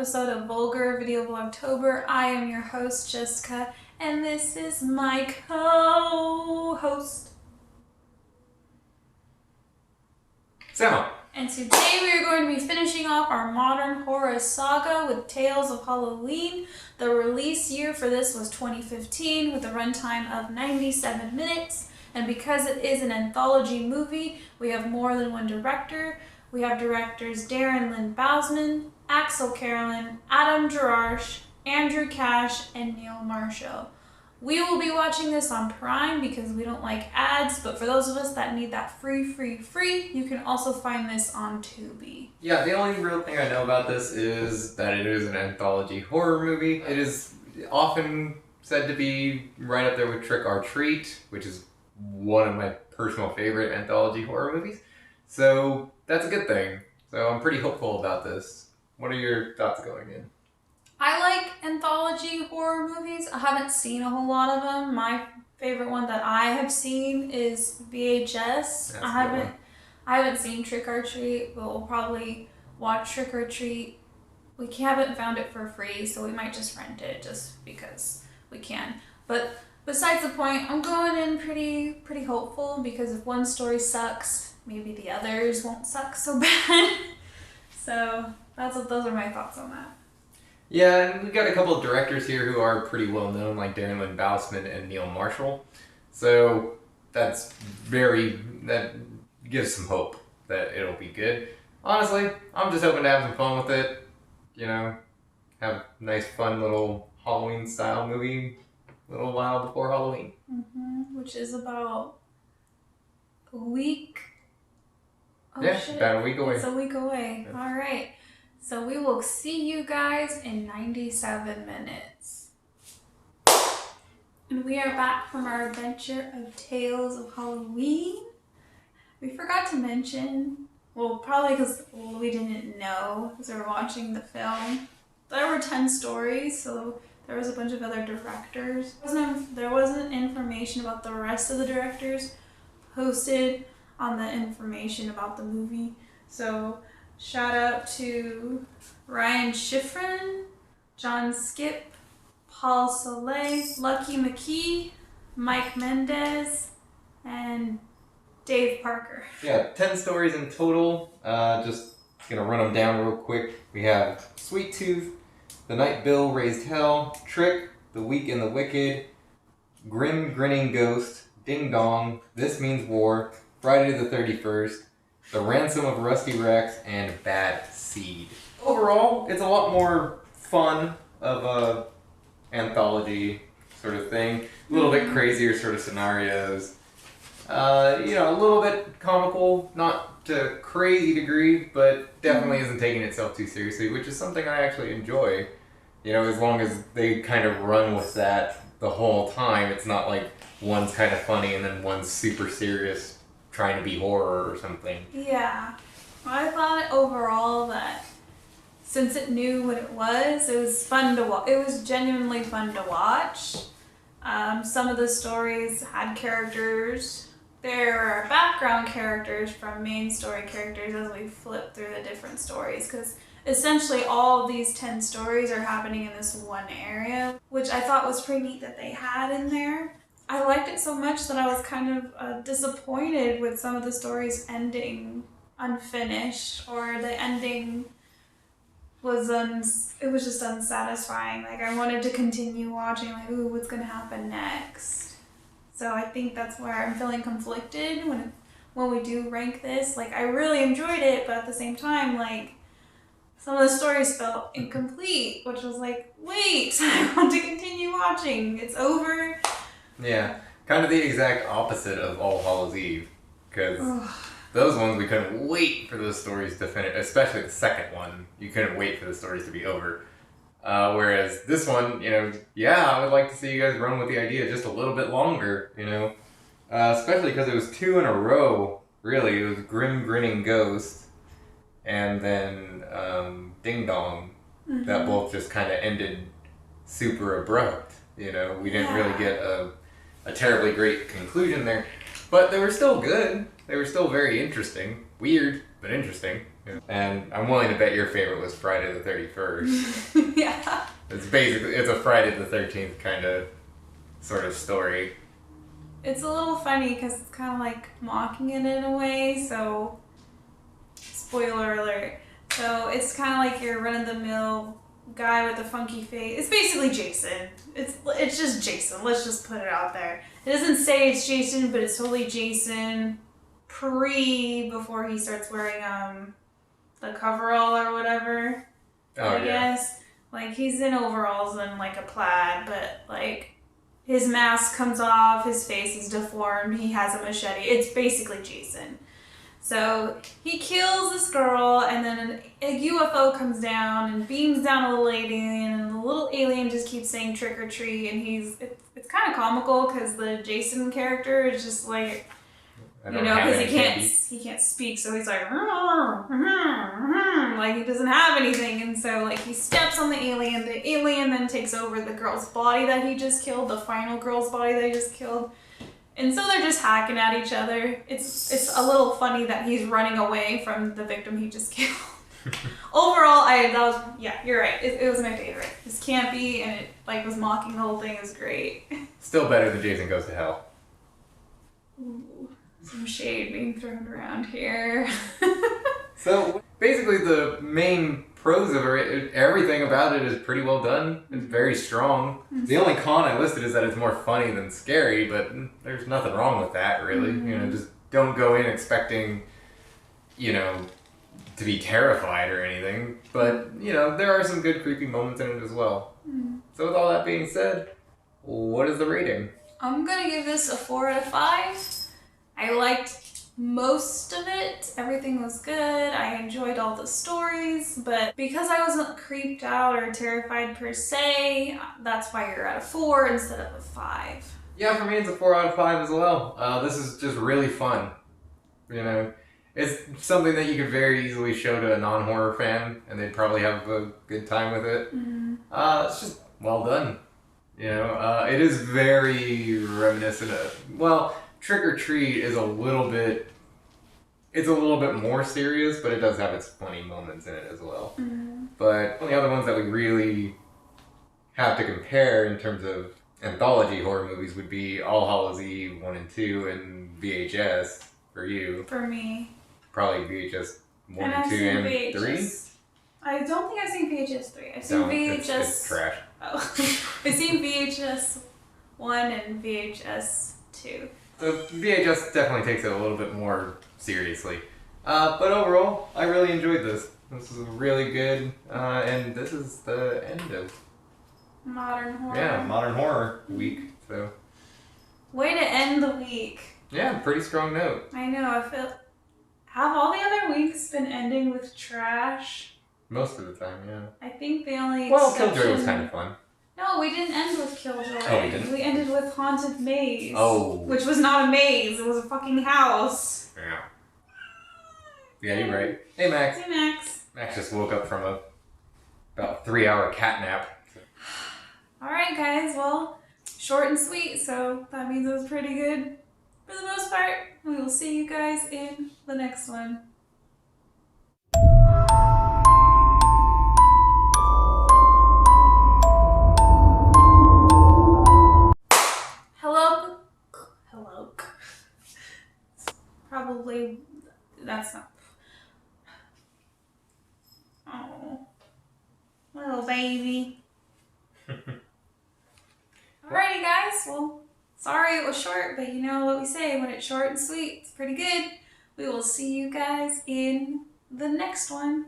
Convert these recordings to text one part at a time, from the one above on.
episode of Vulgar Video Vlogtober. I am your host, Jessica, and this is my co-host, Sama. And today we are going to be finishing off our modern horror saga with Tales of Halloween. The release year for this was 2015 with a runtime of 97 minutes. And because it is an anthology movie, we have more than one director. We have directors Darren Lynn Bousman, Axel Carolyn, Adam Jarash, Andrew Cash, and Neil Marshall. We will be watching this on Prime because we don't like ads, but for those of us that need that free, you can also find this on Tubi. Yeah, the only real thing I know about this is that it is an anthology horror movie. It is often said to be right up there with Trick or Treat, which is one of my personal favorite anthology horror movies. So that's a good thing. So I'm pretty hopeful about this. What are your thoughts going in? I like anthology horror movies. I haven't seen a whole lot of them. My favorite one that I have seen is VHS. I haven't seen Trick or Treat, but we'll probably watch Trick or Treat. We haven't found it for free, so we might just rent it just because we can. But besides the point, I'm going in pretty hopeful because if one story sucks, maybe the others won't suck so bad. So those are my thoughts on that. Yeah, and we've got a couple of directors here who are pretty well known, like Darren Lynn Bousman and Neil Marshall. So that gives some hope that it'll be good. Honestly, I'm just hoping to have some fun with it. You know, have a nice, fun little Halloween style movie a little while before Halloween. Which is about a week. Oh, yeah, shit. about a week away. It's a week away. Yeah. All right. So we will see you guys in 97 minutes. And we are back from our adventure of Tales of Halloween. We forgot to mention, well, probably because we didn't know as we were watching the film, there were 10 stories, so there was a bunch of other directors. There wasn't information about the rest of the directors posted on the information about the movie. So shout out to Ryan Schifrin, John Skip, Paul Soleil, Lucky McKee, Mike Mendez, and Dave Parker. Yeah, 10 stories in total. Just gonna run them down real quick. We have Sweet Tooth, The Night Bill Raised Hell, Trick, The Weak and the Wicked, Grim Grinning Ghost, Ding Dong, This Means War, Friday the 31st, The Ransom of Rusty Rex, and Bad Seed. Overall, it's a lot more fun of a anthology sort of thing. A little bit crazier sort of scenarios. A little bit comical, not to a crazy degree, but definitely isn't taking itself too seriously, which is something I actually enjoy. You know, as long as they kind of run with that the whole time. It's not like one's kind of funny and then one's super serious trying to be horror or something. Yeah. I thought overall that since it knew what it was fun to watch. It was genuinely fun to watch. Some of the stories had characters. There are background characters from main story characters as we flip through the different stories, because essentially all of these 10 stories are happening in this one area, which I thought was pretty neat that they had in there. I liked it so much that I was kind of disappointed with some of the stories ending unfinished, or the ending was it was just unsatisfying. Like, I wanted to continue watching, like, ooh, what's gonna happen next? So I think that's where I'm feeling conflicted when we do rank this. Like, I really enjoyed it, but at the same time, like, some of the stories felt incomplete, which was like, wait, I want to continue watching. It's over. Yeah, kind of the exact opposite of All Hallows Eve, because those ones we couldn't wait for those stories to finish, especially the second one. You couldn't wait for the stories to be over. Whereas this one, I would like to see you guys run with the idea just a little bit longer, especially because it was 2 in a row, really. It was Grim Grinning Ghost and then Ding Dong, that both just kind of ended super abrupt. We didn't really get a terribly great conclusion there, but they were still good. They were still very interesting. Weird, but interesting. Yeah. And I'm willing to bet your favorite was Friday the 31st. Yeah. It's a Friday the 13th kind of sort of story. It's a little funny because it's kind of like mocking it in a way, so spoiler alert. So it's kind of like your run-of-the-mill guy with the funky face. It's basically Jason. It's just Jason. Let's just put it out there. It doesn't say it's Jason, but it's totally Jason before he starts wearing the coverall or whatever. I guess. Like he's in overalls and like a plaid, but like his mask comes off, his face is deformed, he has a machete. It's basically Jason. So he kills this girl, and then a UFO comes down and beams down a little alien, and the little alien just keeps saying trick or treat, and it's kind of comical because the Jason character is just like, because he can't speak, so he's like he doesn't have anything, and so like he steps on the alien then takes over the girl's body that he just killed, the final girl's body that he just killed, and so they're just hacking at each other. It's a little funny that he's running away from the victim he just killed. Overall, you're right, it was my favorite. It's campy and it like was mocking the whole thing. It was great. Still better than Jason Goes to Hell. Ooh. Some shade being thrown around here. So basically the main pros of it, everything about it is pretty well done. It's very strong. The only con I listed is that it's more funny than scary, but there's nothing wrong with that really. Just don't go in expecting, to be terrified or anything. But, there are some good creepy moments in it as well. So with all that being said, what is the rating? I'm gonna give this a 4 out of 5. I liked most of it. Everything was good. I enjoyed all the stories, but because I wasn't creeped out or terrified per se, that's why you're at a 4 instead of a 5. Yeah, for me it's a 4 out of 5 as well. This is just really fun. It's something that you could very easily show to a non-horror fan, and they'd probably have a good time with it. It's just well done. It is very reminiscent of, Trick or Treat is a little bit more serious, but it does have its funny moments in it as well. But the other ones that we really have to compare in terms of anthology horror movies would be All Hallows Eve 1 and 2 and VHS for you. For me. Probably VHS 1 and 2 and VHS. 3? I don't think I've seen VHS 3. I've seen VHS... It's trash. Oh. I've seen VHS 1 and VHS 2. So VHS definitely takes it a little bit more seriously. But overall, I really enjoyed this. This is really good, and this is the end of Modern horror. Yeah, Modern Horror Week. So way to end the week. Yeah, pretty strong note. I know. I feel. Have all the other weeks been ending with trash? Most of the time, yeah. I think the only Killjoy was kind of fun. No, we didn't end with Killjoy. Oh, we didn't? We ended with Haunted Maze. Oh. Which was not a maze. It was a fucking house. Yeah. Yeah, you're right. Hey, Max. Hey, Max. Max just woke up from about 3-hour cat nap. Alright, guys. Well, short and sweet, so that means it was pretty good for the most part. We will see you guys in the next one. Hello. Probably, that's not. Oh, little baby. Alrighty, guys. Well, sorry it was short, but you know what we say, when it's short and sweet, it's pretty good. We will see you guys in the next one.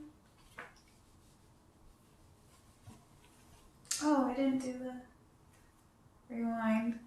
Oh, I didn't do the rewind.